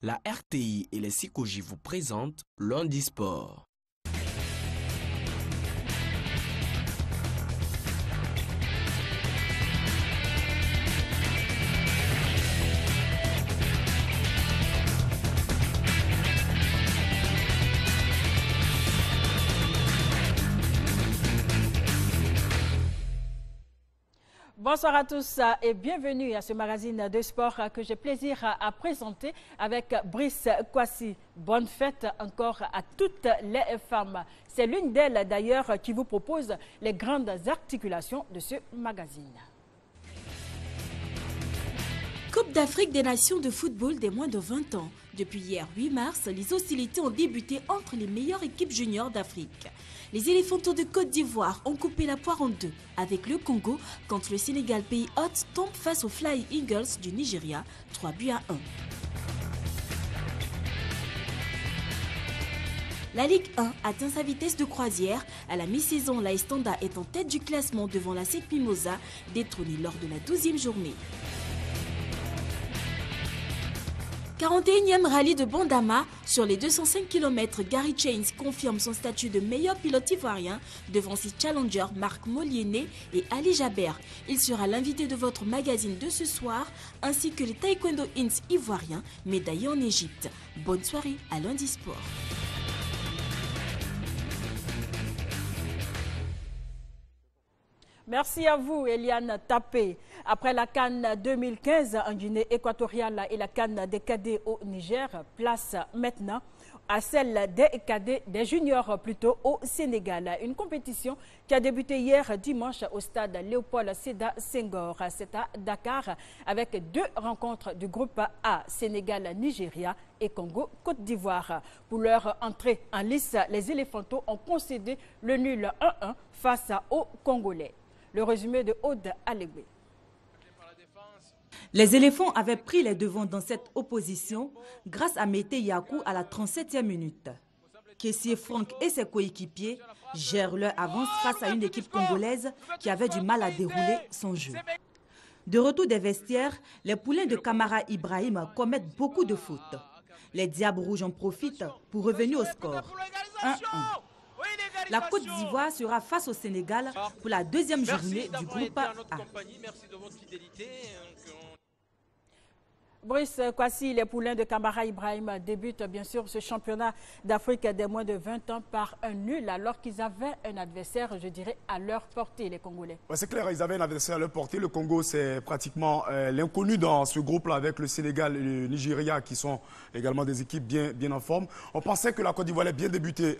La RTI et les Sikoji vous présentent Lundi Sport. Bonsoir à tous et bienvenue à ce magazine de sport que j'ai plaisir à présenter avec Brice Kwasi. Bonne fête encore à toutes les femmes. C'est l'une d'elles d'ailleurs qui vous propose les grandes articulations de ce magazine. Coupe d'Afrique des Nations de football des moins de 20 ans. Depuis hier 8 mars, les hostilités ont débuté entre les meilleures équipes juniors d'Afrique. Les éléphantaux de Côte d'Ivoire ont coupé la poire en deux avec le Congo quand le Sénégal, pays hôte, tombe face aux Fly Eagles du Nigeria, 3-1. La Ligue 1 atteint sa vitesse de croisière. À la mi-saison, la Estanda est en tête du classement devant la SEC Mimosa, détrônée lors de la 12e journée. 41e rallye de Bandama. Sur les 205 km, Gary Chains confirme son statut de meilleur pilote ivoirien devant ses challengers Marc Moliene et Ali Jaber. Il sera l'invité de votre magazine de ce soir, ainsi que les Taekwondo Ins ivoiriens médaillés en Égypte. Bonne soirée à Lundi Sport. Merci à vous, Eliane Tapé. Après la CAN 2015 en Guinée équatoriale et la CAN des cadets au Niger, place maintenant à celle des cadets, des juniors plutôt, au Sénégal. Une compétition qui a débuté hier dimanche au stade Léopold Sédar Senghor. C'est à Dakar avec deux rencontres du groupe A, Sénégal-Nigeria et Congo-Côte d'Ivoire. Pour leur entrée en lice, les éléphantaux ont concédé le nul 1-1 face aux Congolais. Le résumé de Aude Alébé. Les éléphants avaient pris les devants dans cette opposition grâce à Mété Yakou à la 37e minute. Kessier Franck et ses coéquipiers gèrent leur avance face à une équipe congolaise qui avait du mal à dérouler son jeu. De retour des vestiaires, les poulains de Camara Ibrahim commettent beaucoup de fautes. Les Diables Rouges en profitent pour revenir au score. 1-1. La Côte d'Ivoire sera face au Sénégal pour la deuxième journée du groupe A. Brice Kwasi, les poulains de Camara Ibrahim débutent bien sûr ce championnat d'Afrique des moins de 20 ans par un nul alors qu'ils avaient un adversaire, je dirais, à leur portée, les Congolais. Ouais, c'est clair, ils avaient un adversaire à leur portée. Le Congo, c'est pratiquement l'inconnu dans ce groupe-là avec le Sénégal et le Nigeria qui sont également des équipes bien en forme. On pensait que la Côte d'Ivoire allait bien débuter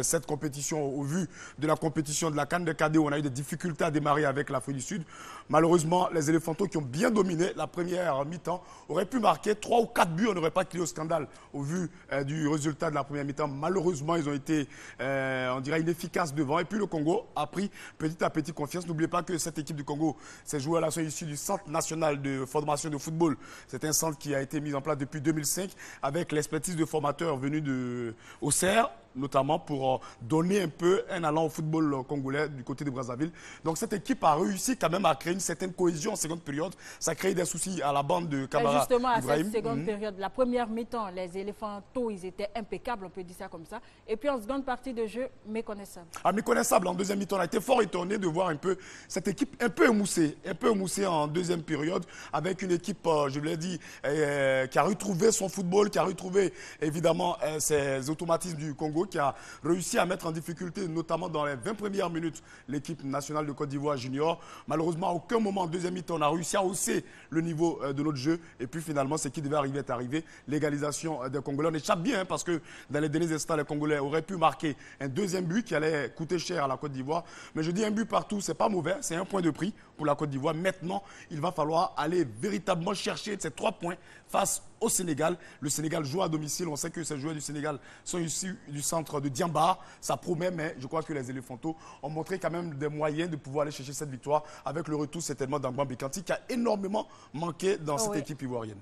cette compétition au vu de la compétition de la CAN des cadets où on a eu des difficultés à démarrer avec l'Afrique du Sud. Malheureusement, les éléphantaux qui ont bien dominé la première mi-temps auraient pu marquer 3 ou 4 buts. On n'aurait pas crié au scandale au vu du résultat de la première mi-temps. Malheureusement, ils ont été, on dirait, inefficaces devant. Et puis le Congo a pris petit à petit confiance. N'oubliez pas que cette équipe du Congo, ces joueurs-là sont issus du Centre national de formation de football. C'est un centre qui a été mis en place depuis 2005 avec l'expertise de formateurs venus de Auxerre, notamment pour donner un peu un allant au football congolais du côté de Brazzaville. Donc cette équipe a réussi quand même à créer une certaine cohésion en seconde période. Ça a créé des soucis à la bande de Camara Justement, Ibrahim. À cette seconde période, la première mi-temps, les éléphantaux, ils étaient impeccables, on peut dire ça comme ça. Et puis en seconde partie de jeu, méconnaissable. Ah, méconnaissable en deuxième mi-temps. On a été fort étonné de voir un peu cette équipe un peu émoussée en deuxième période avec une équipe, je l'ai dit, qui a retrouvé son football, qui a retrouvé évidemment ses automatismes du Congo, qui a réussi à mettre en difficulté, notamment dans les 20 premières minutes, l'équipe nationale de Côte d'Ivoire junior. Malheureusement, à aucun moment en deuxième mi-temps, on a réussi à hausser le niveau de notre jeu. Et puis finalement, ce qui devait arriver est arrivé. L'égalisation des Congolais. On échappe bien parce que dans les derniers instants, les Congolais auraient pu marquer un deuxième but qui allait coûter cher à la Côte d'Ivoire. Mais je dis un but partout, c'est pas mauvais. C'est un point de prix pour la Côte d'Ivoire. Maintenant, il va falloir aller véritablement chercher ces 3 points face au Sénégal. Le Sénégal joue à domicile. On sait que ces joueurs du Sénégal sont issus du centre de Diamba. Ça promet, mais je crois que les éléphantaux ont montré quand même des moyens de pouvoir aller chercher cette victoire avec le retour certainement d'Angban Bekanti qui a énormément manqué dans cette équipe ivoirienne.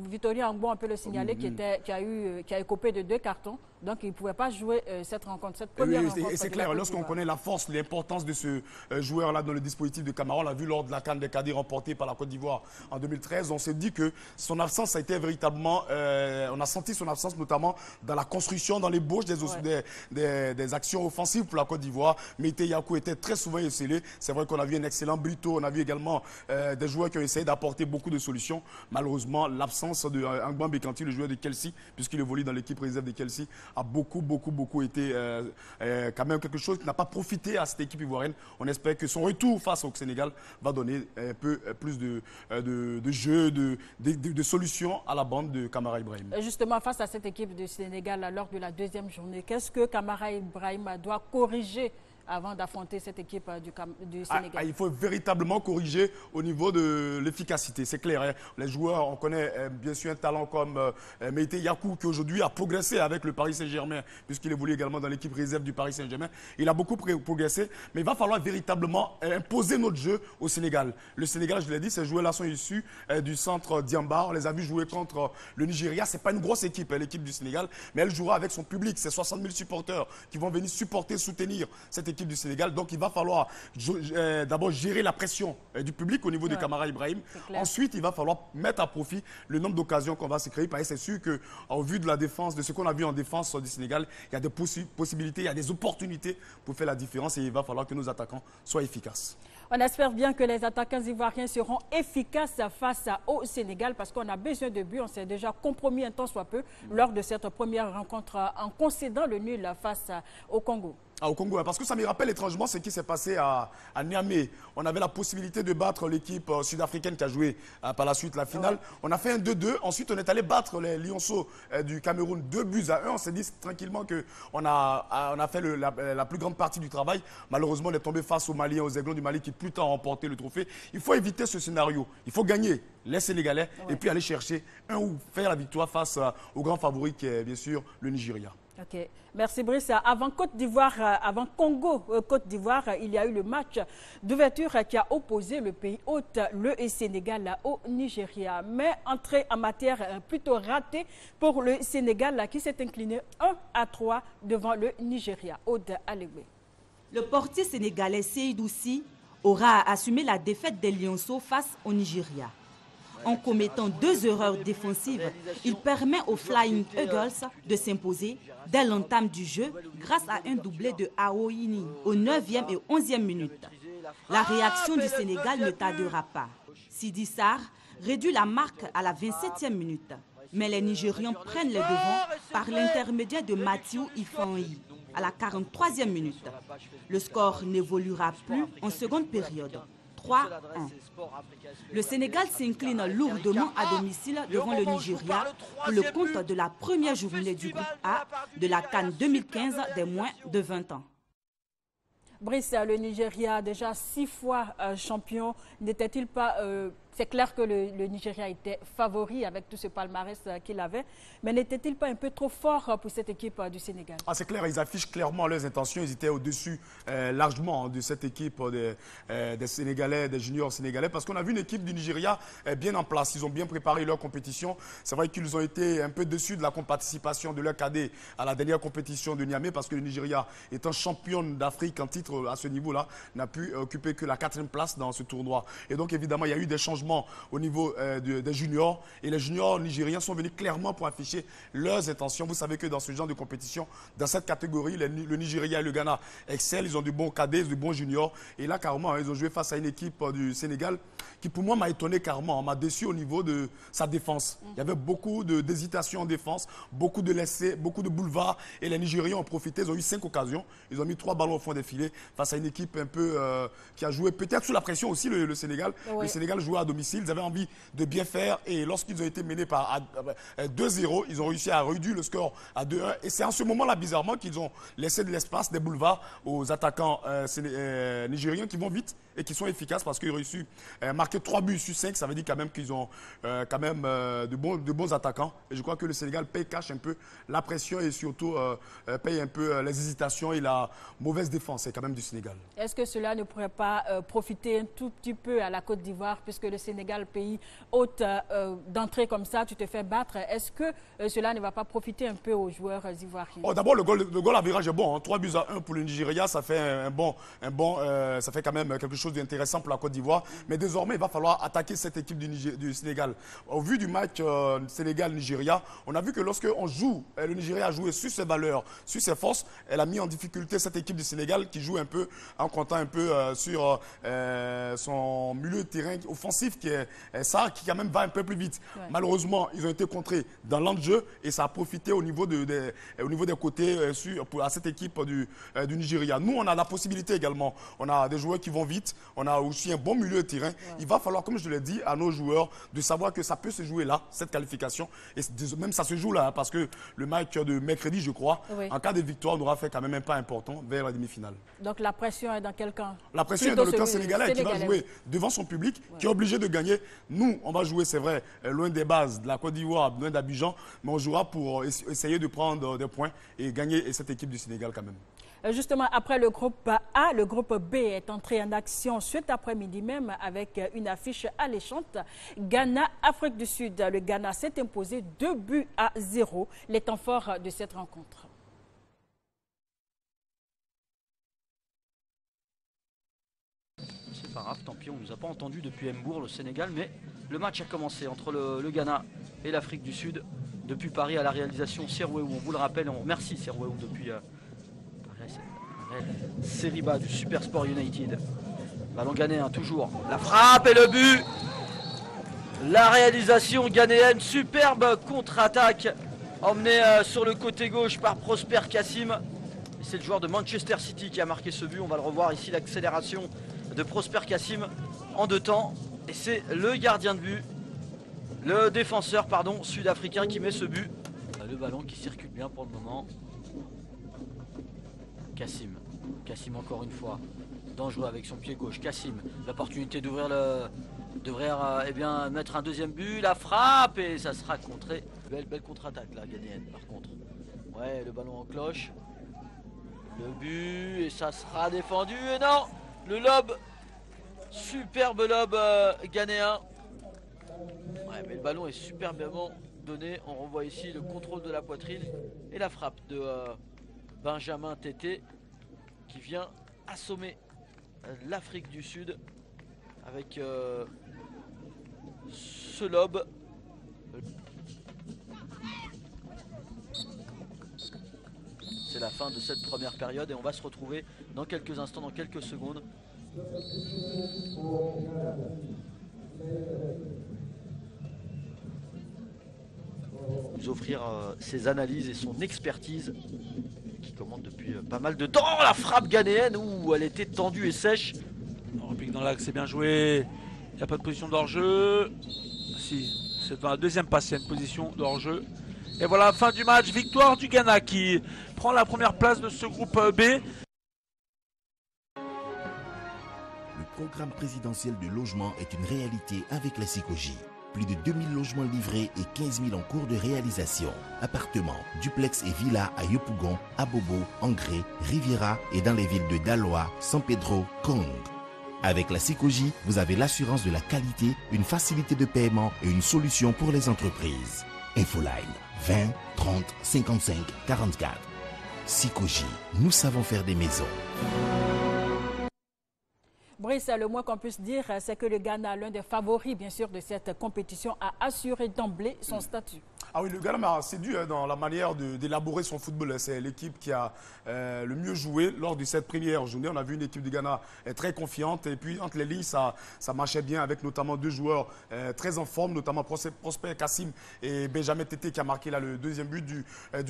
Victoria Angbo, on peut le signaler, qui a écopé de 2 cartons. Donc, il ne pouvait pas jouer cette rencontre, cette première rencontre. Et c'est clair, lorsqu'on connaît la force, l'importance de ce joueur-là dans le dispositif de Camara, on l'a vu lors de la CAN des cadets remportée par la Côte d'Ivoire en 2013, on s'est dit que son absence l'absence a été véritablement, on a senti son absence notamment dans la construction, dans l'ébauche des actions offensives pour la Côte d'Ivoire. Meïté Yakou était très souvent esselé. C'est vrai qu'on a vu un excellent Brito, on a vu également des joueurs qui ont essayé d'apporter beaucoup de solutions. Malheureusement, l'absence de Angban Bekanti, le joueur de Chelsea, puisqu'il évolue dans l'équipe réserve de Chelsea, a beaucoup été quand même quelque chose qui n'a pas profité à cette équipe ivoirienne. On espère que son retour face au Sénégal va donner un peu plus de jeu, de solutions à la bande de Kamara Ibrahim. Justement, face à cette équipe du Sénégal, lors de la deuxième journée, qu'est-ce que Kamara Ibrahim doit corriger avant d'affronter cette équipe du Sénégal? Il faut véritablement corriger au niveau de l'efficacité, c'est clair. Hein. Les joueurs, on connaît bien sûr un talent comme Meïté Yakou qui aujourd'hui a progressé avec le Paris Saint-Germain, puisqu'il évolue également dans l'équipe réserve du Paris Saint-Germain. Il a beaucoup progressé, mais il va falloir véritablement imposer notre jeu au Sénégal. Le Sénégal, je l'ai dit, ces joueurs-là sont issus du centre Diamba. On les a vus jouer contre le Nigeria. Ce n'est pas une grosse équipe, l'équipe du Sénégal, mais elle jouera avec son public. C'est 60 000 supporters qui vont venir supporter, soutenir cette équipe du Sénégal. Donc il va falloir d'abord gérer la pression du public au niveau de Kamara Ibrahim. Ensuite, il va falloir mettre à profit le nombre d'occasions qu'on va se créer. Parce que c'est sûr qu'au vu de la défense, de ce qu'on a vu en défense du Sénégal, il y a des possibilités, il y a des opportunités pour faire la différence et il va falloir que nos attaquants soient efficaces. On espère bien que les attaquants ivoiriens seront efficaces face au Sénégal parce qu'on a besoin de buts. On s'est déjà compromis un temps soit peu lors de cette première rencontre en concédant le nul face au Congo. Au Congo, parce que ça me rappelle étrangement ce qui s'est passé à Niamey. On avait la possibilité de battre l'équipe sud-africaine qui a joué par la suite la finale. On a fait un 2-2. Ensuite, on est allé battre les Lionceaux du Cameroun 2-1. On s'est dit tranquillement qu'on a fait la plus grande partie du travail. Malheureusement, on est tombé face aux Maliens, aux Aiglons du Mali qui plus tard ont remporté le trophée. Il faut éviter ce scénario. Il faut gagner les Sénégalais et puis aller chercher un ou faire la victoire face au grand favori qui est bien sûr le Nigeria. Ok, merci Brice. Avant Congo-Côte d'Ivoire, il y a eu le match d'ouverture qui a opposé le pays hôte, le Sénégal, au Nigeria. Mais entrée en matière plutôt ratée pour le Sénégal qui s'est incliné 1-3 devant le Nigeria. Aude Alegbe. Le portier sénégalais Seydou Sy aura assumé la défaite des Lionceaux face au Nigeria. En commettant 2 erreurs défensives, il permet aux Flying Eagles de s'imposer dès l'entame du jeu grâce à un doublé de Aoini aux 9e et 11e minutes. La réaction du Sénégal ne tardera pas. Sidi Sarr réduit la marque à la 27e minute. Mais les Nigérians prennent les devants par l'intermédiaire de Mathieu Ifanyi à la 43e minute. Le score n'évoluera plus en seconde période. 3-1. Le Sénégal s'incline lourdement à domicile devant le Nigeria pour le compte de la première journée du groupe A de la CAN 2015 des moins de 20 ans. Brice, le Nigeria, déjà 6 fois champion, n'était-il pas... c'est clair que le Nigeria était favori avec tout ce palmarès qu'il avait, mais n'était-il pas un peu trop fort pour cette équipe du Sénégal? C'est clair, ils affichent clairement leurs intentions. Ils étaient au-dessus largement de cette équipe des Sénégalais, des juniors sénégalais, parce qu'on a vu une équipe du Nigeria bien en place. Ils ont bien préparé leur compétition. C'est vrai qu'ils ont été un peu déçus de la participation de leur cadet à la dernière compétition de Niamey, parce que le Nigeria, étant champion d'Afrique en titre à ce niveau-là, n'a pu occuper que la 4e place dans ce tournoi. Et donc, évidemment, il y a eu des changements au niveau des juniors. Et les juniors nigériens sont venus clairement pour afficher leurs intentions. Vous savez que dans ce genre de compétition, dans cette catégorie, le Nigeria et le Ghana excellent. Ils ont du bon cadets, du bon juniors. Et là, carrément, ils ont joué face à une équipe du Sénégal qui, pour moi, m'a étonné carrément. M'a déçu au niveau de sa défense. Il y avait beaucoup d'hésitation en défense, beaucoup de laissés, beaucoup de boulevards. Et les Nigériens ont profité. Ils ont eu 5 occasions. Ils ont mis 3 ballons au fond des filets face à une équipe un peu qui a joué peut-être sous la pression aussi, le Sénégal. Oui. Le Sénégal jouait à domicile. Ils avaient envie de bien faire. Et lorsqu'ils ont été menés par 2-0, ils ont réussi à réduire le score à 2-1. Et c'est en ce moment-là, bizarrement, qu'ils ont laissé de l'espace, des boulevards aux attaquants nigériens qui vont vite et qui sont efficaces parce qu'ils ont réussi à marquer 3 buts sur 5. Ça veut dire quand même qu'ils ont de bons attaquants. Et je crois que le Sénégal cache un peu la pression et surtout paye un peu les hésitations et la mauvaise défense. C'est quand même du Sénégal. Est-ce que cela ne pourrait pas profiter un tout petit peu à la Côte d'Ivoire puisque le Sénégal, pays hôte d'entrée comme ça, tu te fais battre. Est-ce que cela ne va pas profiter un peu aux joueurs ivoiriens? D'abord, le goal à virage est bon. Hein. 3 buts à 1 pour le Nigeria, ça fait ça fait quand même quelque chose chose d'intéressant pour la Côte d'Ivoire. Mais désormais, il va falloir attaquer cette équipe du Sénégal. Au vu du match Sénégal-Nigeria, on a vu que lorsqu'on joue, le Nigeria a joué sur ses valeurs, sur ses forces, elle a mis en difficulté cette équipe du Sénégal qui joue un peu en comptant un peu sur son milieu de terrain offensif qui est ça, qui quand même va un peu plus vite. Ouais. Malheureusement, ils ont été contrés dans l'enjeu et ça a profité au niveau des côtés à cette équipe du Nigeria. Nous, on a la possibilité également. On a des joueurs qui vont vite. On a aussi un bon milieu de terrain. Ouais. Il va falloir, comme je l'ai dit, à nos joueurs de savoir que ça peut se jouer là, cette qualification. Et même ça se joue là, parce que le match de mercredi, je crois, oui, en cas de victoire, on aura fait quand même un pas important vers la demi-finale. Donc la pression est dans quel camp? La pression est dans le camp sénégalais qui va jouer devant son public, ouais, qui est obligé de gagner. Nous, on va jouer, c'est vrai, loin des bases de la Côte d'Ivoire, loin d'Abidjan, mais on jouera pour essayer de prendre des points et gagner cette équipe du Sénégal quand même. Justement, après le groupe A, le groupe B est entré en action cet après-midi même avec une affiche alléchante. Ghana, Afrique du Sud. Le Ghana s'est imposé 2-0, les temps forts de cette rencontre. C'est pas grave, tant pis, on ne nous a pas entendu depuis Mbour, le Sénégal, mais le match a commencé entre le Ghana et l'Afrique du Sud. Depuis Paris à la réalisation, Serweou, on vous le rappelle, on remercie Serweou depuis Seriba du Super Sport United. Ballon ghanéen toujours. La frappe et le but. La réalisation ghanéenne. Superbe contre-attaque emmenée sur le côté gauche par Prosper Kassim. C'est le joueur de Manchester City qui a marqué ce but. On va le revoir ici, l'accélération de Prosper Kassim en 2 temps. Et c'est le gardien de but, le défenseur pardon, sud-africain qui met ce but. Le ballon qui circule bien pour le moment. Kassim encore une fois, dangereux avec son pied gauche. Kassim, l'opportunité d'ouvrir eh bien, mettre un deuxième but, la frappe et ça sera contré. Belle contre-attaque là, ghanéenne par contre. Ouais, le ballon en cloche. Le but et ça sera défendu et non, le lob, superbe lob ghanéen. Ouais, mais le ballon est superbement donné. On revoit ici le contrôle de la poitrine et la frappe de Benjamin Tété qui vient assommer l'Afrique du Sud avec ce lob. C'est la fin de cette première période et on va se retrouver dans quelques instants, dans quelques secondes. Nous offrir ses analyses et son expertise qui commande depuis pas mal de temps. Oh, la frappe ghanéenne où elle était tendue et sèche. On repique dans l'axe, c'est bien joué. Il n'y a pas de position d'hors-jeu. Si, c'est dans la deuxième passe, il y a une position d'hors-jeu. Et voilà, fin du match, victoire du Ghana qui prend la première place de ce groupe B. Le programme présidentiel de logement est une réalité avec la SICOGI. Plus de 2000 logements livrés et 15 000 en cours de réalisation. Appartements, duplex et villas à Yopougon, Abobo, Angré, Riviera et dans les villes de Daloa, San Pedro, Kong. Avec la SICOGI, vous avez l'assurance de la qualité, une facilité de paiement et une solution pour les entreprises. Infoline 20 30 55 44. SICOGI, nous savons faire des maisons. Brice, le moins qu'on puisse dire, c'est que le Ghana, l'un des favoris, bien sûr, de cette compétition, a assuré d'emblée son statut. Ah oui, le Ghana m'a séduit dans la manière d'élaborer son football. C'est l'équipe qui a le mieux joué lors de cette première journée. On a vu une équipe du Ghana très confiante. Et puis, entre les lignes, ça marchait bien avec notamment 2 joueurs très en forme, notamment Prosper Kassim et Benjamin Tété qui a marqué là, le deuxième but du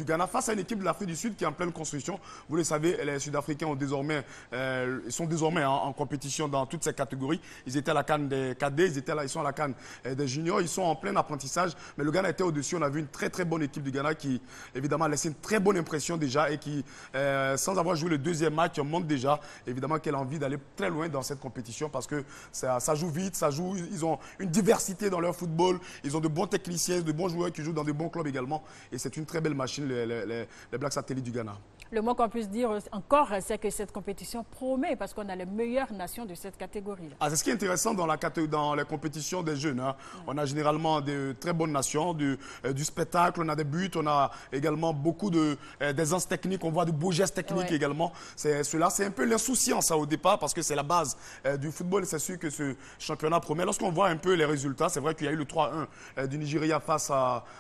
Ghana face à une équipe de l'Afrique du Sud qui est en pleine construction. Vous le savez, les Sud-Africains sont désormais en compétition dans toutes ces catégories. Ils étaient à la CAN des cadets, ils sont à la CAN des juniors, ils sont en plein apprentissage. Mais le Ghana était au-dessus. On a vu une très bonne équipe du Ghana qui, évidemment, a laissé une très bonne impression déjà et qui, sans avoir joué le deuxième match, montre déjà, évidemment, qu'elle a envie d'aller très loin dans cette compétition parce que ça joue vite, ils ont une diversité dans leur football, ils ont de bons techniciens, de bons joueurs qui jouent dans de bons clubs également et c'est une très belle machine, les Black Satellites du Ghana. Le moins qu'on puisse dire encore, c'est que cette compétition promet parce qu'on a les meilleures nations de cette catégorie. Ah, c'est ce qui est intéressant dans la compétition des jeunes. Hein. On a généralement de très bonnes nations, du spectacle, on a des buts, on a également beaucoup d'aisance technique, on voit de beaux gestes techniques également. Cela, c'est un peu l'insouciance au départ parce que c'est la base du football. C'est sûr que ce championnat promet. Lorsqu'on voit un peu les résultats, c'est vrai qu'il y a eu le 3-1 du Nigeria face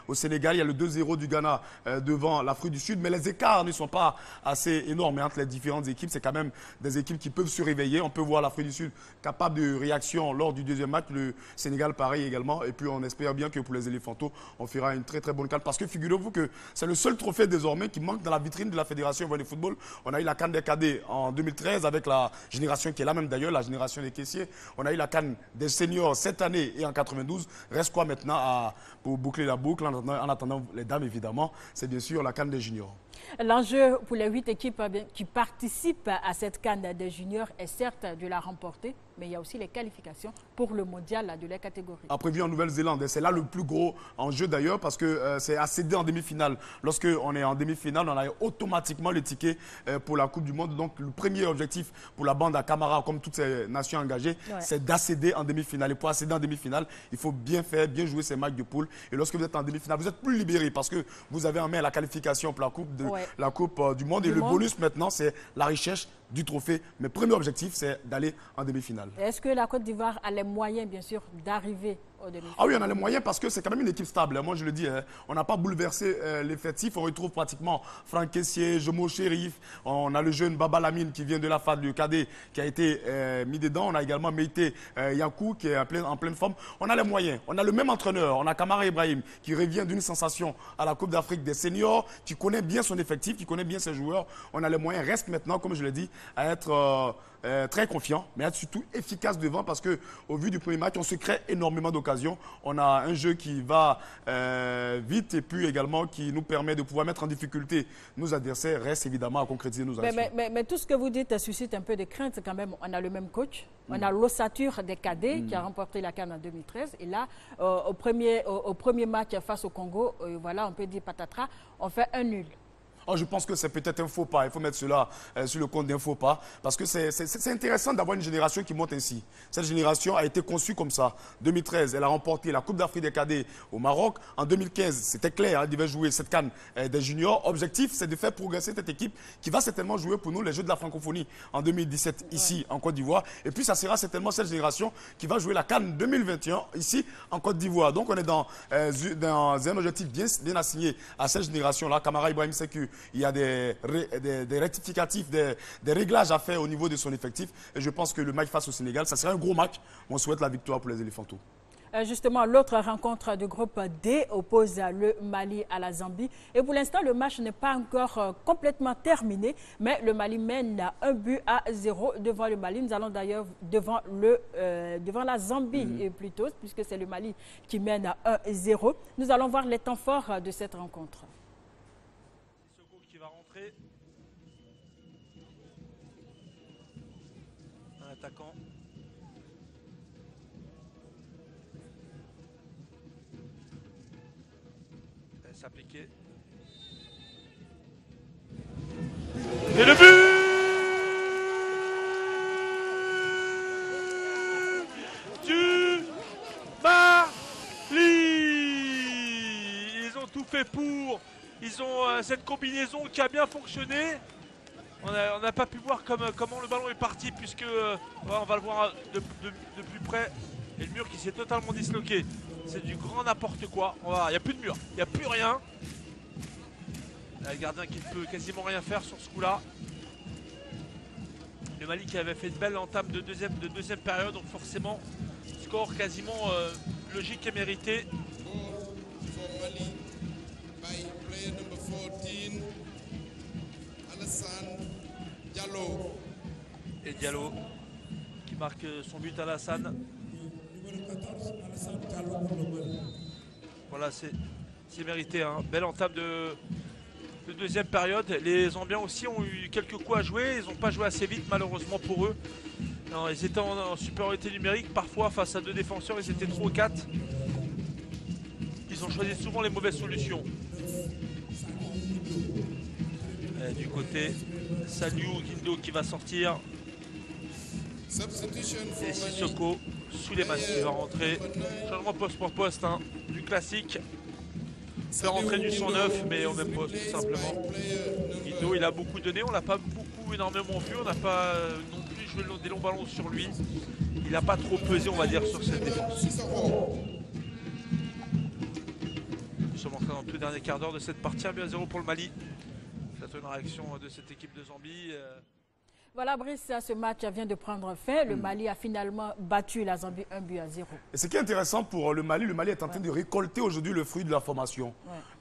au Sénégal, il y a le 2-0 du Ghana devant l'Afrique du Sud, mais les écarts ne sont pas assez énorme entre les différentes équipes. C'est quand même des équipes qui peuvent se réveiller. On peut voir l'Afrique du Sud capable de réaction lors du deuxième match. Le Sénégal, pareil également. Et puis, on espère bien que pour les éléphantaux, on fera une très, très bonne CAN. Parce que figurez-vous que c'est le seul trophée désormais qui manque dans la vitrine de la Fédération de football. On a eu la CAN des cadets en 2013 avec la génération qui est là même d'ailleurs, la génération des caissiers. On a eu la CAN des seniors cette année et en 92. Reste quoi maintenant pour boucler la boucle en attendant les dames évidemment. C'est bien sûr la CAN des juniors. L'enjeu pour les 8 équipes qui participent à cette CAN des juniors est certes de la remporter, mais il y a aussi les qualifications pour le mondial de la catégorie. Prévu en Nouvelle-Zélande. C'est là le plus gros enjeu d'ailleurs parce que c'est accéder en demi-finale. Lorsqu'on est en demi-finale, on a automatiquement le ticket pour la Coupe du Monde. Donc le premier objectif pour la bande à Camara, comme toutes ces nations engagées, c'est d'accéder en demi-finale. Et pour accéder en demi-finale, il faut bien faire, bien jouer ces matchs de poule. Et lorsque vous êtes en demi-finale, vous êtes plus libéré parce que vous avez en main la qualification pour la Coupe du Monde. Et le bonus maintenant, c'est la recherche du trophée. Mais premier objectif, c'est d'aller en demi-finale. Est-ce que la Côte d'Ivoire a les moyens, bien sûr, d'arriver au demi-finale? Ah oui, on a les moyens parce que c'est quand même une équipe stable. Moi, je le dis, on n'a pas bouleversé l'effectif. On retrouve pratiquement Franck Kessié, Jomo Chérif. On a le jeune Baba Lamine qui vient de la FAD, le cadet, qui a été mis dedans. On a également Meïté Yakou qui est en pleine forme. On a les moyens. On a le même entraîneur. On a Kamara Ibrahim qui revient d'une sensation à la Coupe d'Afrique des seniors, qui connaît bien son effectif, qui connaît bien ses joueurs. On a les moyens. Reste maintenant, comme je l'ai dit, à être très confiant, mais être surtout efficace devant parce qu'au vu du premier match, on se crée énormément d'occasions. On a un jeu qui va vite et puis également qui nous permet de pouvoir mettre en difficulté nos adversaires. Reste évidemment à concrétiser nos actions. Mais tout ce que vous dites suscite un peu de crainte quand même. On a le même coach. On a l'ossature des cadets qui a remporté la CAN en 2013. Et là, au premier match face au Congo, voilà, on peut dire patatras, on fait un nul. Oh, je pense que c'est peut-être un faux pas. Il faut mettre cela sur le compte d'un faux pas. Parce que c'est intéressant d'avoir une génération qui monte ainsi. Cette génération a été conçue comme ça. 2013, elle a remporté la Coupe d'Afrique des cadets au Maroc. En 2015, c'était clair, elle devait jouer cette CAN des juniors. Objectif, c'est de faire progresser cette équipe qui va certainement jouer pour nous les Jeux de la francophonie en 2017 ici en Côte d'Ivoire. Et puis, ça sera certainement cette génération qui va jouer la CAN 2021 ici en Côte d'Ivoire. Donc, on est dans un objectif bien assigné à cette génération-là. Kamara Ibrahim Sekou, il y a des rectificatifs, des réglages à faire au niveau de son effectif. Et je pense que le match face au Sénégal, ça sera un gros match. On souhaite la victoire pour les éléphantaux. Justement, l'autre rencontre du groupe D oppose le Mali à la Zambie. Et pour l'instant, le match n'est pas encore complètement terminé. Mais le Mali mène 1-0 devant le Mali. Nous allons d'ailleurs devant la Zambie plutôt, puisque c'est le Mali qui mène 1-0. Nous allons voir les temps forts de cette rencontre. Un attaquant. Elle s'appliquer. Et le but du Mali. Ils ont tout fait pour. Ils ont cette combinaison qui a bien fonctionné. On n'a pas pu voir comment le ballon est parti puisque on va le voir de plus près. Et le mur qui s'est totalement disloqué. C'est du grand n'importe quoi. Il n'y a plus de mur, il n'y a plus rien. Là, le gardien qui ne peut quasiment rien faire sur ce coup-là. Le Mali qui avait fait une belle entame de deuxième période. Donc forcément, score quasiment logique et mérité. Et Diallo qui marque son but à Alassane. Voilà, c'est mérité. Hein. Belle entame de deuxième période. Les Zambiens aussi ont eu quelques coups à jouer. Ils n'ont pas joué assez vite malheureusement pour eux. Non, ils étaient en supériorité numérique. Parfois face à deux défenseurs, ils étaient 3 ou 4. Ils ont choisi souvent les mauvaises solutions. du côté. Saliou Guindo qui va sortir. Et Sissoko Suleiman qui va rentrer. Changement poste pour poste hein, du classique. Fait rentrer du 109 mais au même poste tout simplement. Guindo il a beaucoup donné, on l'a pas énormément vu, on n'a pas non plus joué des longs ballons sur lui. Il n'a pas trop pesé on va dire sur cette défense. Nous sommes entrés dans le tout dernier quart d'heure de cette partie, 1-0 pour le Mali. C'est une réaction de cette équipe de Zambie. Voilà Brice, ce match vient de prendre fin. Le Mali a finalement battu la Zambie 1-0. Et ce qui est intéressant pour le Mali est en train de récolter aujourd'hui le fruit de la formation.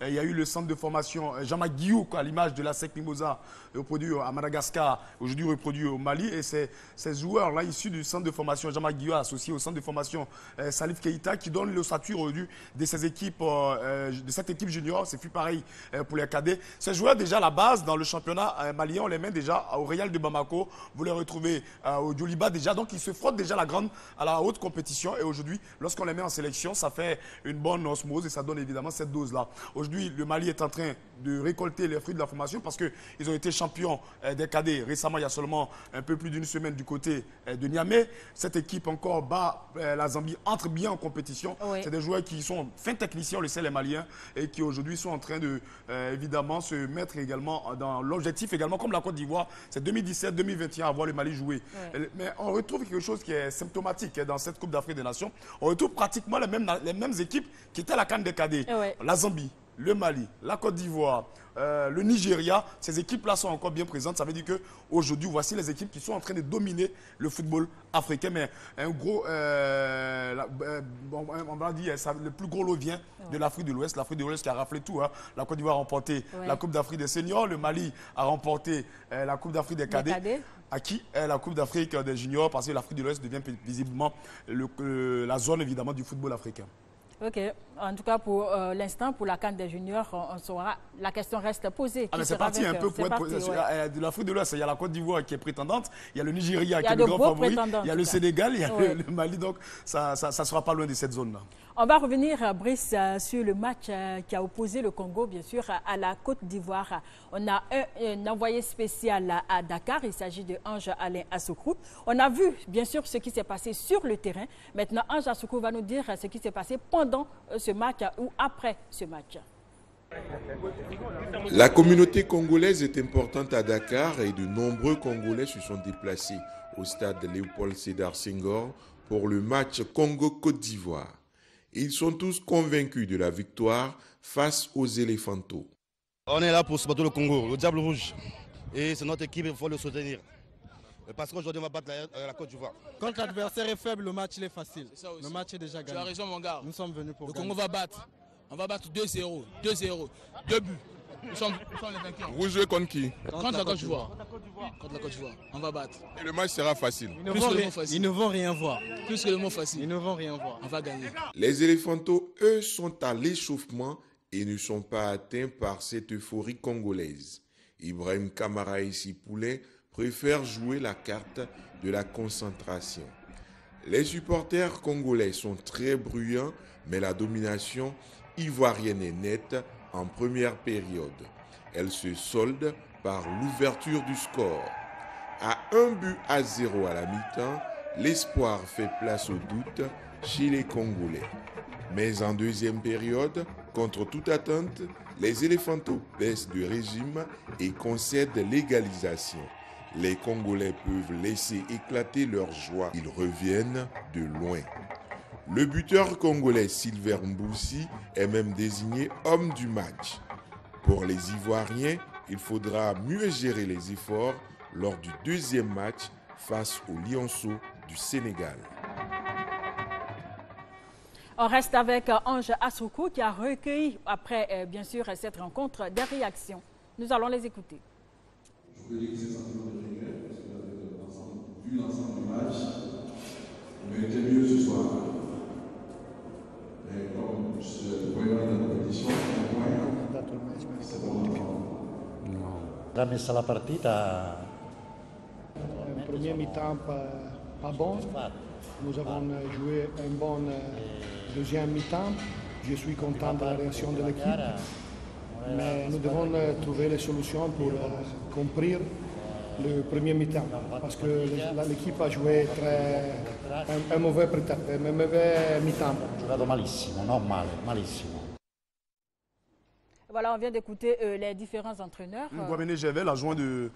Il y a eu le centre de formation Jean-Marc Guillou, à l'image de la SEC Mimosa, reproduit à Madagascar, aujourd'hui reproduit au Mali. Et ces joueurs-là, issus du centre de formation Jean-Marc Guillou, associés au centre de formation Salif Keïta, qui donne l'ossature aujourd'hui de ces équipes, de cette équipe junior. C'est plus pareil pour les cadets. Ces joueurs, déjà à la base, dans le championnat malien, on les met déjà au Real de Bamako. Vous les retrouvez au Djoliba déjà. Donc, ils se frottent déjà à la haute compétition. Et aujourd'hui, lorsqu'on les met en sélection, ça fait une bonne osmose et ça donne évidemment cette dose-là. Aujourd'hui, le Mali est en train de récolter les fruits de la formation parce qu'ils ont été champions des cadets récemment, il y a seulement un peu plus d'une semaine du côté de Niamey. Cette équipe encore bat la Zambie, entre bien en compétition. Oui. C'est des joueurs qui sont fins techniciens, on le sait, les Maliens, et qui aujourd'hui sont en train de, évidemment, se mettre également dans l'objectif, également comme la Côte d'Ivoire. C'est 2017-2021 à voir le Mali jouer. Oui. Mais on retrouve quelque chose qui est symptomatique dans cette Coupe d'Afrique des Nations. On retrouve pratiquement les mêmes équipes qui étaient à la CAN des cadets. Oui. La Zambie, le Mali, la Côte d'Ivoire, le Nigeria, ces équipes-là sont encore bien présentes. Ça veut dire qu'aujourd'hui, voici les équipes qui sont en train de dominer le football africain. Mais un gros, on va dire, le plus gros lot vient de l'Afrique de l'Ouest. L'Afrique de l'Ouest qui a raflé tout. Hein. La Côte d'Ivoire a remporté la Coupe d'Afrique des seniors. Le Mali a remporté la Coupe d'Afrique des cadets. À qui la Coupe d'Afrique des juniors, parce que l'Afrique de l'Ouest devient visiblement la zone évidemment du football africain. Ok. En tout cas, pour l'instant, pour la CAN des juniors, on saura, la question reste posée. Ah, mais c'est parti un peu pour être de l'Afrique de l'Ouest. Il y a la Côte d'Ivoire qui est prétendante, il y a le Nigeria qui est le grand favori, il y a le Sénégal, il y a le Mali, donc ça ne sera pas loin de cette zone-là. On va revenir, Brice, sur le match qui a opposé le Congo, bien sûr, à la Côte d'Ivoire. On a un envoyé spécial à Dakar, il s'agit de Ange Alain Assoukou. On a vu, bien sûr, ce qui s'est passé sur le terrain. Maintenant, Ange Assoukou va nous dire ce qui s'est passé pendant ce match ou après ce match. La communauté congolaise est importante à Dakar et de nombreux Congolais se sont déplacés au stade Léopold Sédar Senghor pour le match Congo-Côte d'Ivoire. Ils sont tous convaincus de la victoire face aux éléphantos. On est là pour supporter le Congo, le Diable Rouge. Et c'est notre équipe, il faut le soutenir. Parce qu'aujourd'hui, on va battre la Côte d'Ivoire. Quand l'adversaire est faible, le match il est facile. Le match est déjà gagné. Tu as raison, mon gars. Nous sommes venus pour gagner. Le Congo va battre. On va battre 2-0. 2-0. 2 buts. Nous sommes les vainqueurs. Vous jouez contre qui? Contre la Côte d'Ivoire. Contre la Côte d'Ivoire. On va battre. Et le match sera facile. Ils ne vont rien voir. Plus que le mot facile. Ils ne vont rien voir. On va gagner. Les éléphantos, eux, sont à l'échauffement et ne sont pas atteints par cette euphorie congolaise. Ibrahim Kamara et Sipoulin préfèrent jouer la carte de la concentration. Les supporters congolais sont très bruyants, mais la domination ivoirienne est nette en première période. Elle se solde par l'ouverture du score. À 1-0 à la mi-temps, l'espoir fait place au doute chez les Congolais. Mais en deuxième période, contre toute attente, les éléphantos baissent de régime et concèdent l'égalisation. Les Congolais peuvent laisser éclater leur joie. Ils reviennent de loin. Le buteur congolais Silver Mboussi est même désigné homme du match. Pour les Ivoiriens, il faudra mieux gérer les efforts lors du deuxième match face aux Lionceaux du Sénégal. On reste avec Ange Assoukou qui a recueilli, après bien sûr cette rencontre, des réactions. Nous allons les écouter. Je peux dire que c'est un peu de regret parce que vu l'ensemble du match, on méritait mieux ce soir. Et comme je voyais dans la compétition, c'est bon. La messa la partita. Un premier mi-temps pas bon. Nous avons joué un bon deuxième mi-temps. Je suis content de la réaction de l'équipe. Mais nous devons trouver les solutions pour comprendre le premier mi-temps. Parce que l'équipe a joué un mauvais mi-temps. Ha giocato malissimo, non male, malissimo. Voilà, on vient d'écouter les différents entraîneurs. Guamene Gervais, l'adjoint de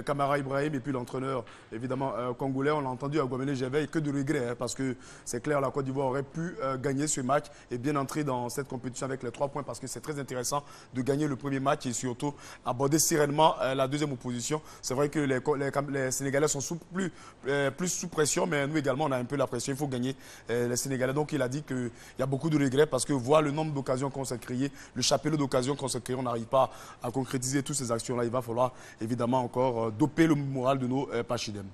Kamara Ibrahim, et puis l'entraîneur, évidemment, congolais. On l'a entendu à Guamene Gervais, et que de regrets, hein, parce que c'est clair, la Côte d'Ivoire aurait pu gagner ce match et bien entrer dans cette compétition avec les 3 points, parce que c'est très intéressant de gagner le premier match et surtout aborder sereinement la deuxième opposition. C'est vrai que les Sénégalais sont plus sous pression, mais nous également, on a un peu la pression. Il faut gagner les Sénégalais. Donc, il a dit qu'il y a beaucoup de regrets, parce que voir le nombre d'occasions qu'on s'est créé, le chapelet d'occasions qu'on s'est créé, on n'arrive pas à concrétiser toutes ces actions-là. Il va falloir évidemment encore doper le moral de nos Pachidem.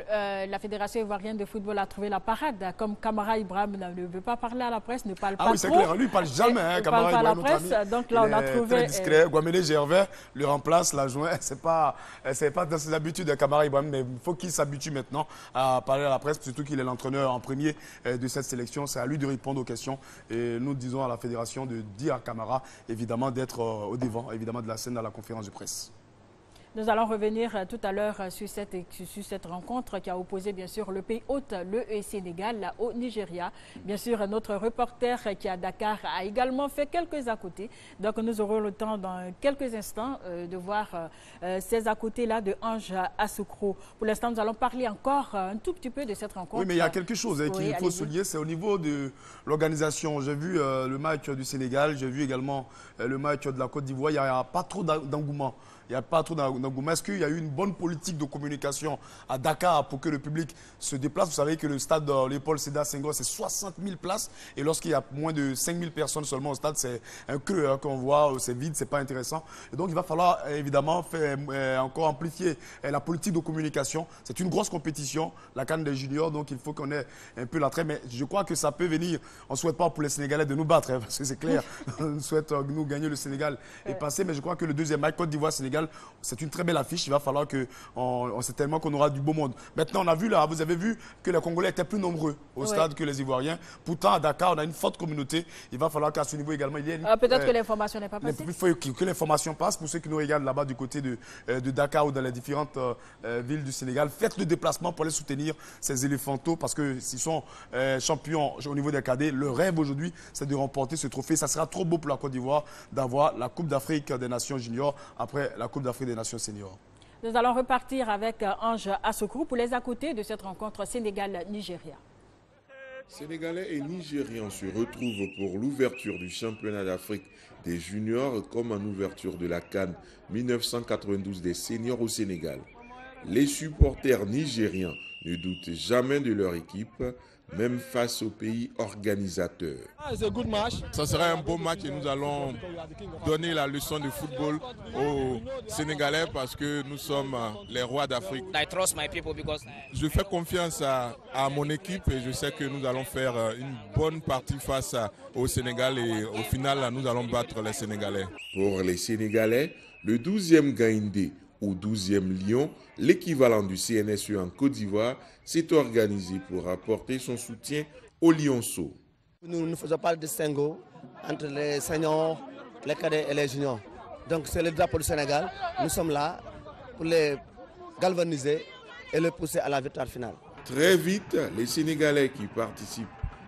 La Fédération ivoirienne de football a trouvé la parade. Comme Kamara Ibrahim ne veut pas parler à la presse, ne parle pas trop. Ah oui, c'est clair. Lui, il ne parle jamais. Hein, Kamara Ibrahim, notre ami. Donc là, on a trouvé... Très discret. Guamene Gervais le remplace, l'adjoint. Ce n'est pas dans ses habitudes de Kamara Ibrahim, mais il faut qu'il s'habitue maintenant à parler à la presse, surtout qu'il est l'entraîneur en premier de cette sélection. C'est à lui de répondre aux questions. Et nous disons à la Fédération de dire à Kamara, évidemment, d'être au devant, évidemment, de la scène à la conférence de presse. Nous allons revenir tout à l'heure sur cette rencontre qui a opposé bien sûr le pays hôte, le Sénégal, au Nigeria. Bien sûr, notre reporter qui est à Dakar a également fait quelques à côté. Donc nous aurons le temps dans quelques instants de voir ces à côté-là de Ange Assoukro. Pour l'instant, nous allons parler encore un tout petit peu de cette rencontre. Oui, mais il y a quelque chose qu'il faut souligner, c'est au niveau de l'organisation. J'ai vu le match du Sénégal, j'ai vu également le match de la Côte d'Ivoire. Il n'y a pas trop d'engouement. Il n'y a pas trop d'engouement. Est-ce qu'il y a eu une bonne politique de communication à Dakar pour que le public se déplace? Vous savez que le stade Léopold Sédar Senghor, c'est 60 000 places. Et lorsqu'il y a moins de 5 000 personnes seulement au stade, c'est un creux qu'on voit, c'est vide, c'est pas intéressant. Et donc, il va falloir évidemment faire, encore amplifier la politique de communication. C'est une grosse compétition, la CAN des juniors, donc il faut qu'on ait un peu l'attrait. Mais je crois que ça peut venir. On ne souhaite pas pour les Sénégalais de nous battre, hein, parce que c'est clair. On souhaite nous gagner le Sénégal et passer. Mais je crois que le deuxième match, Côte d'Ivoire-Sénégal, c'est une très belle affiche. Il va falloir on sait tellement qu'on aura du beau monde. Maintenant, on a vu là, vous avez vu que les Congolais étaient plus nombreux au stade que les Ivoiriens. Pourtant, à Dakar, on a une forte communauté. Il va falloir qu'à ce niveau également, il y ait peut-être que l'information n'est pas passée. Il faut que l'information passe pour ceux qui nous regardent là-bas du côté de Dakar ou dans les différentes villes du Sénégal. Faites le déplacement pour aller soutenir ces éléphantaux parce que s'ils sont champions au niveau des cadets, le rêve aujourd'hui, c'est de remporter ce trophée. Ça sera trop beau pour la Côte d'Ivoire d'avoir la Coupe d'Afrique des Nations juniors après la Coupe d'Afrique des Nations seniors. Nous allons repartir avec Ange Assoukro pour les à côté de cette rencontre Sénégal-Nigéria. Sénégalais et Nigérians se retrouvent pour l'ouverture du championnat d'Afrique des juniors comme en ouverture de la CAN 1992 des seniors au Sénégal. Les supporters nigérians ne doutent jamais de leur équipe, même face au pays organisateur. Ça sera un beau match et nous allons donner la leçon de football aux Sénégalais parce que nous sommes les rois d'Afrique. Je fais confiance à mon équipe et je sais que nous allons faire une bonne partie face au Sénégal et au final nous allons battre les Sénégalais. Pour les Sénégalais, le 12e Gaïndé ou 12e Lion, l'équivalent du CNSE en Côte d'Ivoire, s'est organisé pour apporter son soutien aux Lionceaux. Nous ne faisons pas de distinguo entre les seniors, les cadets et les juniors. Donc c'est le drapeau du Sénégal. Nous sommes là pour les galvaniser et les pousser à la victoire finale. Très vite, les Sénégalais qui participent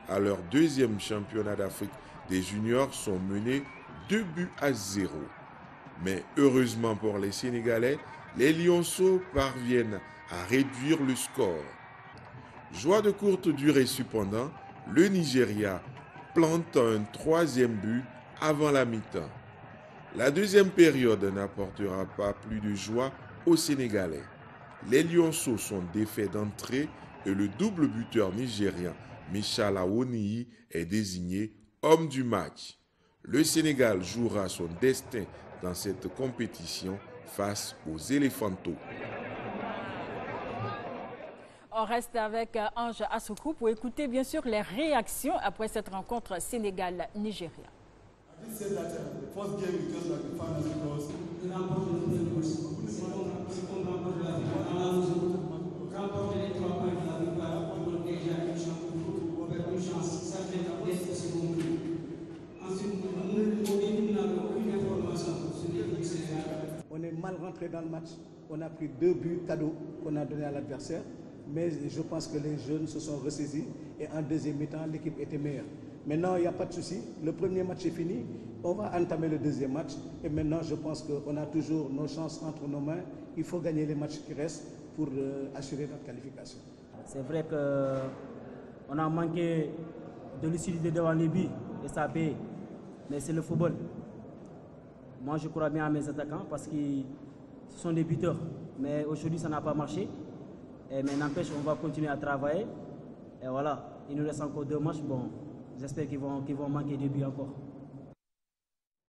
à leur deuxième championnat d'Afrique des juniors sont menés 2-0. Mais heureusement pour les Sénégalais, les Lionceaux parviennent à réduire le score. Joie de courte durée cependant, le Nigeria plante un 3e but avant la mi-temps. La deuxième période n'apportera pas plus de joie aux Sénégalais. Les Lionceaux sont défaits d'entrée et le double buteur nigérien Michal Awoniyi est désigné homme du match. Le Sénégal jouera son destin dans cette compétition face aux éléphantaux. On reste avec Ange Assoukro pour écouter bien sûr les réactions après cette rencontre Sénégal-Nigéria. Ensuite, nous n'avons aucune information on est mal rentré dans le match. On a pris 2 buts cadeaux qu'on a donnés à l'adversaire. Mais je pense que les jeunes se sont ressaisis et en deuxième mi-temps, l'équipe était meilleure. Maintenant, il n'y a pas de souci. Le premier match est fini. On va entamer le deuxième match. Et maintenant, je pense qu'on a toujours nos chances entre nos mains. Il faut gagner les matchs qui restent pour assurer notre qualification. C'est vrai qu'on a manqué de lucidité devant les buts et ça paye. Mais c'est le football. Moi, je crois bien à mes attaquants parce que ce sont des buteurs. Mais aujourd'hui, ça n'a pas marché. Mais n'empêche, on va continuer à travailler. Et voilà, il nous reste encore 2 matchs. Bon, j'espère qu'ils vont manquer des buts encore.